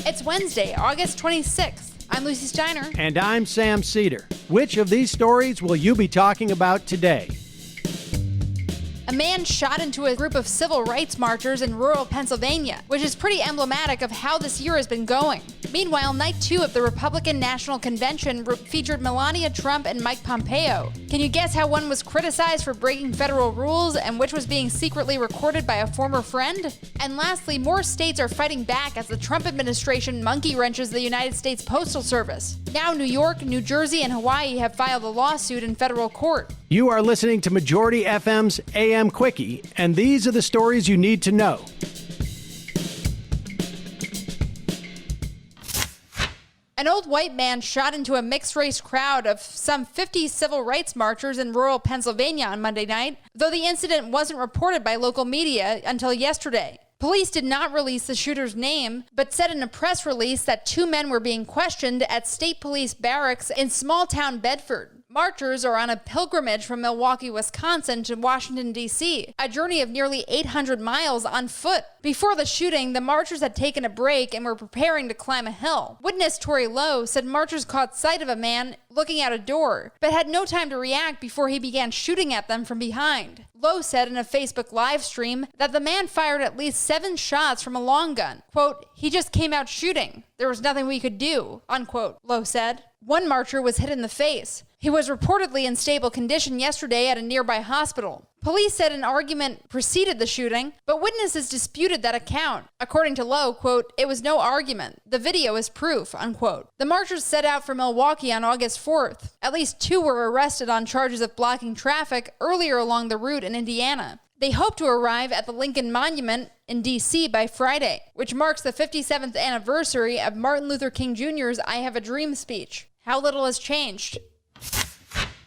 It's Wednesday, August 26th. I'm Lucie Steiner. And I'm Sam Seder. Which of these stories will you be talking about today? A man shot into a group of civil rights marchers in rural Pennsylvania, which is pretty emblematic of how this year has been going. Meanwhile, night 2 of the Republican National Convention featured Melania Trump and Mike Pompeo. Can you guess how one was criticized for breaking federal rules and which was being secretly recorded by a former friend? And lastly, more states are fighting back as the Trump administration monkeywrenches the United States Postal Service. Now New York, New Jersey, and Hawaii have filed a lawsuit in federal court. You are listening to Majority FM's AM Quickie, and these are the stories you need to know. An old white man shot into a mixed-race crowd of some 50 civil rights marchers in rural Pennsylvania on Monday night, though the incident wasn't reported by local media until yesterday. Police did not release the shooter's name, but said in a press release that 2 men were being questioned at state police barracks in small-town Bedford. Marchers are on a pilgrimage from Milwaukee, Wisconsin to Washington, D.C., a journey of nearly 800 miles on foot. Before the shooting, the marchers had taken a break and were preparing to climb a hill. Witness Tori Lowe said marchers caught sight of a man looking out a door, but had no time to react before he began shooting at them from behind. Lowe said in a Facebook live stream that the man fired at least 7 shots from a long gun. Quote, "He just came out shooting. There was nothing we could do," unquote, Lowe said. One marcher was hit in the face. He was reportedly in stable condition yesterday at a nearby hospital. Police said an argument preceded the shooting, but witnesses disputed that account. According to Lowe, quote, "It was no argument. The video is proof," unquote. The marchers set out for Milwaukee on August 4th. At least 2 were arrested on charges of blocking traffic earlier along the route in Indiana. They hope to arrive at the Lincoln Monument in D.C. by Friday, which marks the 57th anniversary of Martin Luther King Jr.'s I Have a Dream speech. How little has changed.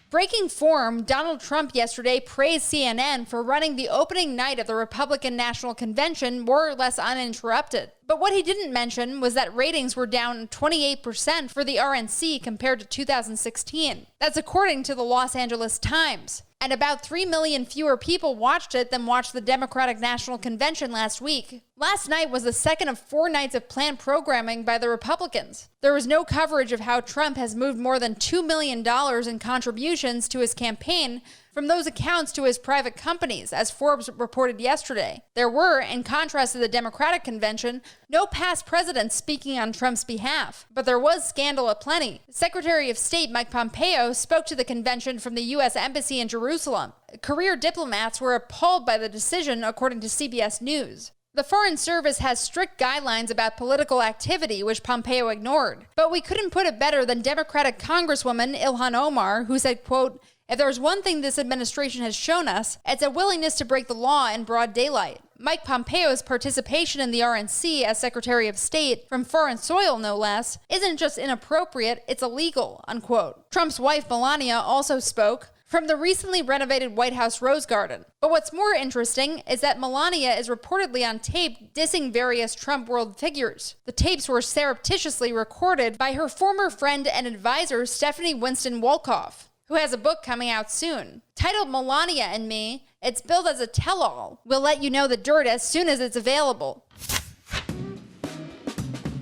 Breaking form, Donald Trump yesterday praised CNN for running the opening night of the Republican National Convention more or less uninterrupted. But what he didn't mention was that ratings were down 28% for the RNC compared to 2016. That's according to the Los Angeles Times. And about 3 million fewer people watched it than watched the Democratic National Convention last week. Last night was the second of 4 nights of planned programming by the Republicans. There was no coverage of how Trump has moved more than $2 million in contributions to his campaign from those accounts to his private companies, as Forbes reported yesterday. There were, in contrast to the Democratic convention, no past presidents speaking on Trump's behalf. But there was scandal aplenty. Secretary of State Mike Pompeo spoke to the convention from the U.S. Embassy in Jerusalem. Career diplomats were appalled by the decision, according to CBS News. The Foreign Service has strict guidelines about political activity, which Pompeo ignored. But we couldn't put it better than Democratic Congresswoman Ilhan Omar, who said, quote, "If there's one thing this administration has shown us, it's a willingness to break the law in broad daylight." Mike Pompeo's participation in the RNC as Secretary of State, from foreign soil no less, isn't just inappropriate, it's illegal, unquote. Trump's wife Melania also spoke from the recently renovated White House Rose Garden. But what's more interesting is that Melania is reportedly on tape dissing various Trump world figures. The tapes were surreptitiously recorded by her former friend and advisor Stephanie Winston Wolkoff, who has a book coming out soon. Titled Melania and Me, it's billed as a tell-all. We'll let you know the dirt as soon as it's available.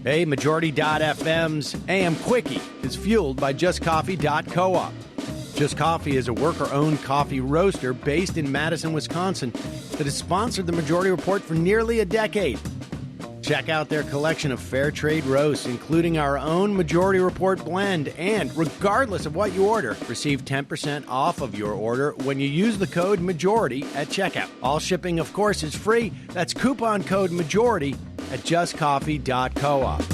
Hey, Majority.fm's AM Quickie is fueled by JustCoffee.coop. Just Coffee is a worker-owned coffee roaster based in Madison, Wisconsin that has sponsored the Majority Report for nearly a decade. Check out their collection of fair trade roasts, including our own Majority Report blend. And regardless of what you order, receive 10% off of your order when you use the code MAJORITY at checkout. All shipping, of course, is free. That's coupon code MAJORITY at justcoffee.coop.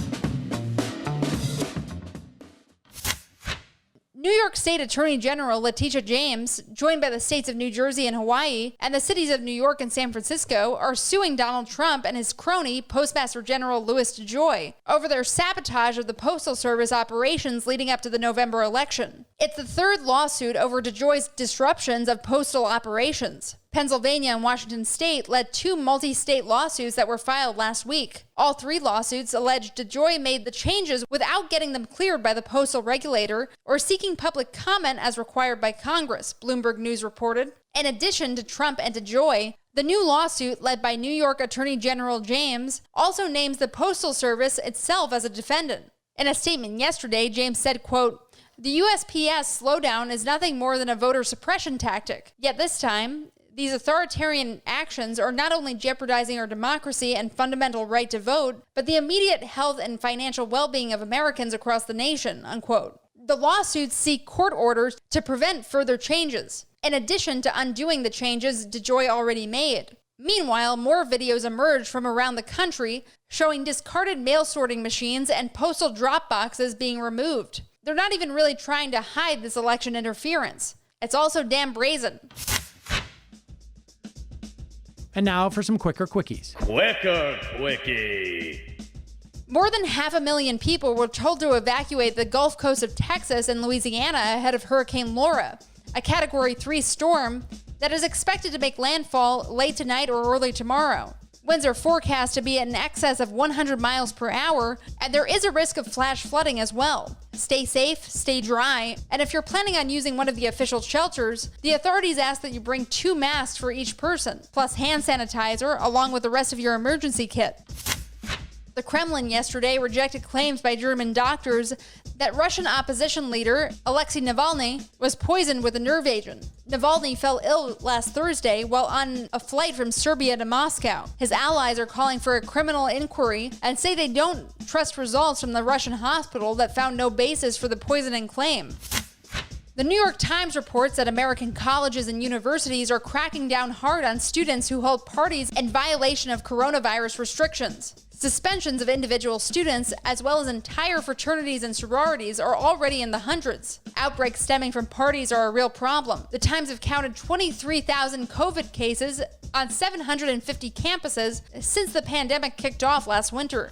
New York State Attorney General Letitia James, joined by the states of New Jersey and Hawaii and the cities of New York and San Francisco, are suing Donald Trump and his crony, Postmaster General Louis DeJoy, over their sabotage of the Postal Service operations leading up to the November election. It's the 3rd lawsuit over DeJoy's disruptions of postal operations. Pennsylvania and Washington State led 2 multi-state lawsuits that were filed last week. All 3 lawsuits alleged DeJoy made the changes without getting them cleared by the postal regulator or seeking public comment as required by Congress, Bloomberg News reported. In addition to Trump and DeJoy, The new lawsuit, led by New York Attorney General James, also names the Postal Service itself as a defendant. In a statement yesterday, James said, quote, "The USPS slowdown is nothing more than a voter suppression tactic. Yet this time, these authoritarian actions are not only jeopardizing our democracy and fundamental right to vote, but the immediate health and financial well-being of Americans across the nation," unquote. The lawsuits seek court orders to prevent further changes, in addition to undoing the changes DeJoy already made. Meanwhile, more videos emerged from around the country showing discarded mail sorting machines and postal drop boxes being removed. They're not even really trying to hide this election interference. It's also damn brazen. And now for some quicker quickies. Quicker Quickie. More than 500,000 people were told to evacuate the Gulf Coast of Texas and Louisiana ahead of Hurricane Laura, a Category 3 storm that is expected to make landfall late tonight or early tomorrow. Winds are forecast to be in excess of 100 miles per hour, and there is a risk of flash flooding as well. Stay safe, stay dry, and if you're planning on using one of the official shelters, the authorities ask that you bring 2 masks for each person, plus hand sanitizer, along with the rest of your emergency kit. The Kremlin yesterday rejected claims by German doctors that Russian opposition leader Alexei Navalny was poisoned with a nerve agent. Navalny fell ill last Thursday while on a flight from Serbia to Moscow. His allies are calling for a criminal inquiry and say they don't trust results from the Russian hospital that found no basis for the poisoning claim. The New York Times reports that American colleges and universities are cracking down hard on students who hold parties in violation of coronavirus restrictions. Suspensions of individual students, as well as entire fraternities and sororities, are already in the hundreds. Outbreaks stemming from parties are a real problem. The Times have counted 23,000 COVID cases on 750 campuses since the pandemic kicked off last winter.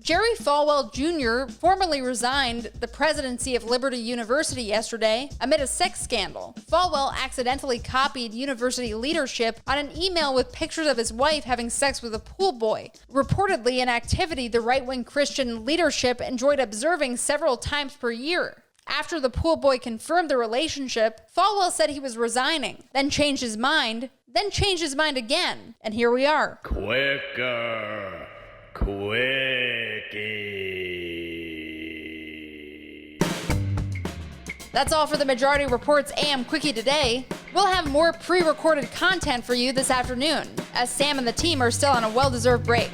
Jerry Falwell Jr. formally resigned the presidency of Liberty University yesterday amid a sex scandal. Falwell accidentally copied university leadership on an email with pictures of his wife having sex with a pool boy, reportedly an activity the right-wing Christian leadership enjoyed observing several times per year. After the pool boy confirmed the relationship, Falwell said he was resigning, then changed his mind again, and here we are. Quicker Quickie. That's all for the Majority Report's AM Quickie today. We'll have more pre-recorded content for you this afternoon, as Sam and the team are still on a well-deserved break.